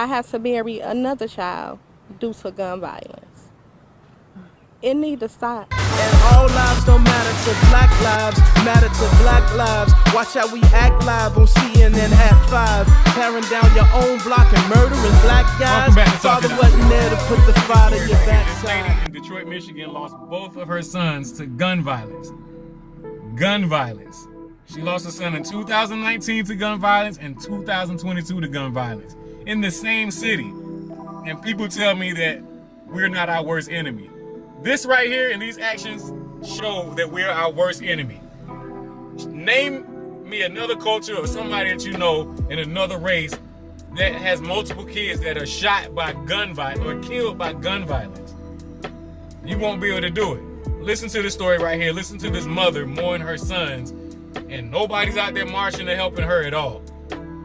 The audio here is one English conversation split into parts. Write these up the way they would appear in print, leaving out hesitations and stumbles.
I have to bury another child due to gun violence. It needs to stop. And all lives don't matter to black lives, matter to black lives. Watch how we act live on CNN at 5. Tearing down your own block and murdering black guys. Father wasn't there to put the fire to your backside. This lady in Detroit, Michigan lost both of her sons to gun violence. Gun violence. She lost her son in 2019 to gun violence and 2022 to gun violence in the same city. And people tell me that we're not our worst enemy. This right here and these actions show that we're our worst enemy. Name me another culture or somebody that you know in another race that has multiple kids that are shot by gun violence or killed by gun violence. You won't be able to do it. Listen to this story right here. Listen to this mother mourn her sons, and nobody's out there marching or helping her at all.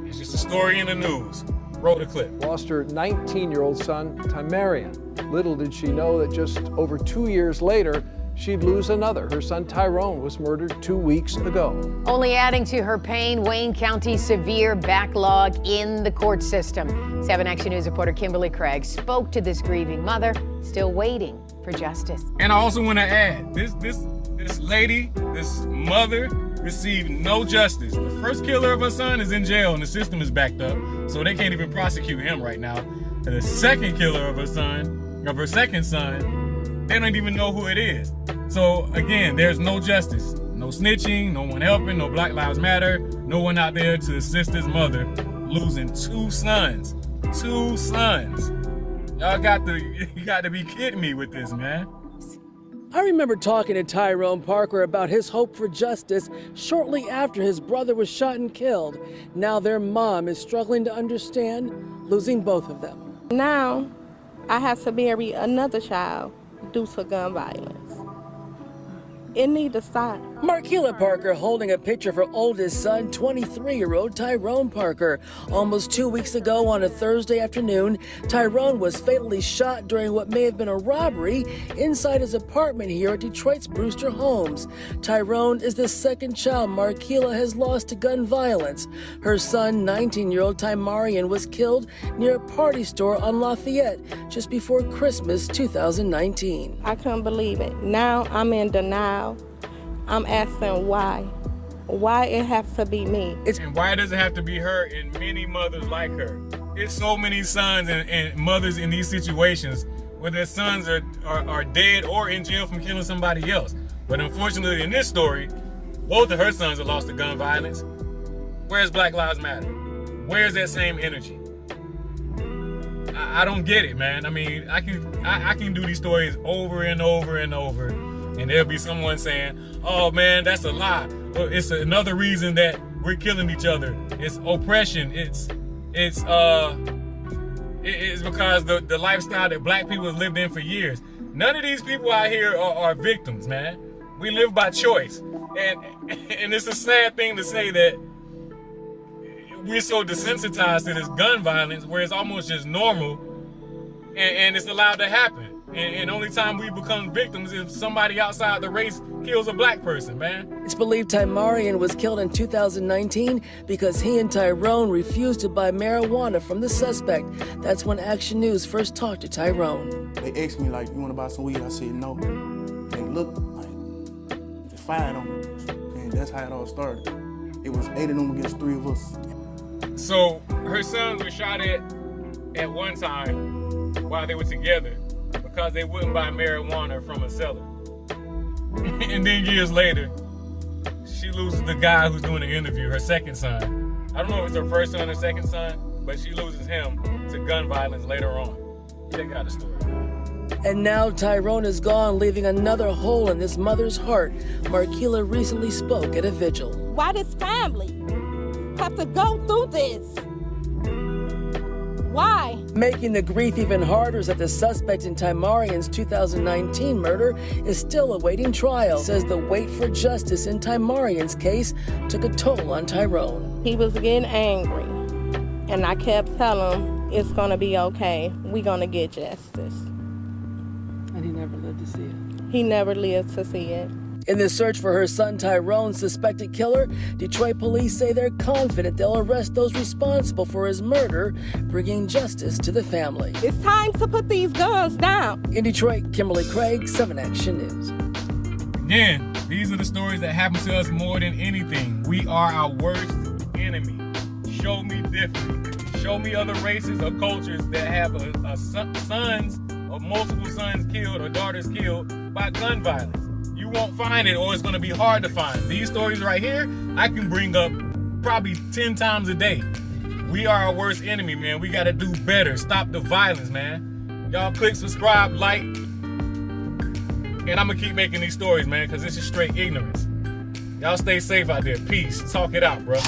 It's just a story in the news. Roll the clip. Lost her 19-year-old son, Tymarian. Little did she know that just over 2 years later, she'd lose another. Her son Tyrone was murdered 2 weeks ago. Only adding to her pain, Wayne County's severe backlog in the court system. 7 Action News reporter Kimberly Craig spoke to this grieving mother, still waiting for justice. And I also want to add, this lady, this mother, received no justice. The first killer of her son is in jail and the system is backed up, so they can't even prosecute him right now. And the second killer of her second son, they don't even know who it is. So again, there's no justice. No snitching, no one helping, no Black Lives Matter, no one out there to assist his mother losing 2 sons. 2 sons. Y'all you got to be kidding me with this, man. I remember talking to Tyrone Parker about his hope for justice shortly after his brother was shot and killed. Now their mom is struggling to understand losing both of them. Now, I have to bury another child due to gun violence. It needs to stop. Marquila Parker holding a picture of her oldest son, 23-year-old Tyrone Parker. Almost 2 weeks ago on a Thursday afternoon, Tyrone was fatally shot during what may have been a robbery inside his apartment here at Detroit's Brewster Homes. Tyrone is the second child Marquila has lost to gun violence. Her son, 19-year-old Tymarian, was killed near a party store on Lafayette just before Christmas 2019. I couldn't believe it. Now I'm in denial. I'm asking why. Why it has to be me? And why does it have to be her and many mothers like her? There's so many sons and mothers in these situations where their sons are dead or in jail from killing somebody else. But unfortunately in this story, both of her sons are lost to gun violence. Where's Black Lives Matter? Where's that same energy? I don't get it, man. I mean, I can do these stories over and over and over, and there'll be someone saying, oh man, that's a lie. It's another reason that we're killing each other. It's oppression. It's because the lifestyle that black people have lived in for years. None of these people out here are victims, man. We live by choice. And it's a sad thing to say that we're so desensitized to this gun violence where it's almost just normal and it's allowed to happen. And only time we become victims is if somebody outside the race kills a black person, man. It's believed Tymarian was killed in 2019 because he and Tyrone refused to buy marijuana from the suspect. That's when Action News first talked to Tyrone. They asked me, like, you want to buy some weed? I said no. They looked like, just fired on them. And that's how it all started. It was 8 of them against 3 of us. So her sons were shot at one time while they were together because they wouldn't buy marijuana from a seller. And then years later, she loses the guy who's doing the interview, her second son. I don't know if it's her first son or second son, but she loses him to gun violence later on. Check out the story. And now Tyrone is gone, leaving another hole in this mother's heart. Marquila recently spoke at a vigil. Why this family have to go through this? Why? Making the grief even harder is that the suspect in Tymarian's 2019 murder is still awaiting trial. Says the wait for justice in Tymarian's case took a toll on Tyrone. He was getting angry, and I kept telling him, it's gonna be okay. We're gonna get justice. And he never lived to see it. He never lived to see it. In the search for her son Tyrone's suspected killer, Detroit police say they're confident they'll arrest those responsible for his murder, bringing justice to the family. It's time to put these guns down. In Detroit, Kimberly Craig, 7 Action News. Again, these are the stories that happen to us more than anything. We are our worst enemy. Show me different. Show me other races or cultures that have sons or multiple sons killed or daughters killed by gun violence. You won't find it, or it's going to be hard to find. These stories right here, I can bring up probably 10 times a day. We are our worst enemy, man. We got to do better. Stop the violence, man. Y'all click subscribe, like, and I'm going to keep making these stories, man, because this is straight ignorance. Y'all stay safe out there. Peace. Talk it out, bro.